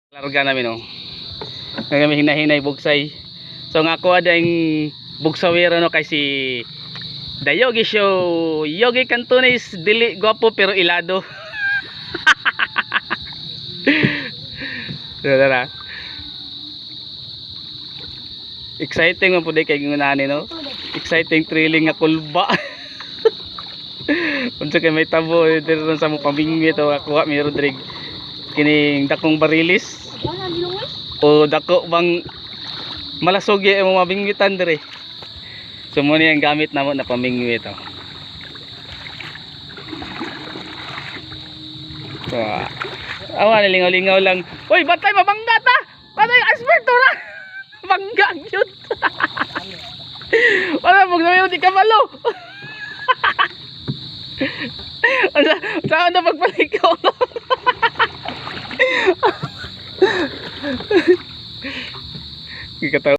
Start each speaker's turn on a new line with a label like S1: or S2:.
S1: Larga namin oh. Nga kami hinahinay bugsay. So nga ako ada yung bugsawero no kay si Dayogi Show. Yogi Cantones dili gwapo pero ilado. Dara. Exciting man pud kay gingunani no. Exciting thrilling nga kulba. Unsa kay may tabo dito sa mo pamingwi to ako mi Rodrigo. Kining dakong barilis. O dako bang malasog yung mga bingwitan dire. So muna yung gamit namo na pamingwi ito. So, awa lingaw-lingaw lang. Uy, batay mabangga ta. Batay asperto ra. Bangga gyud. Wala pag namin di kabalo. Saan na pagpaliko? Gikataw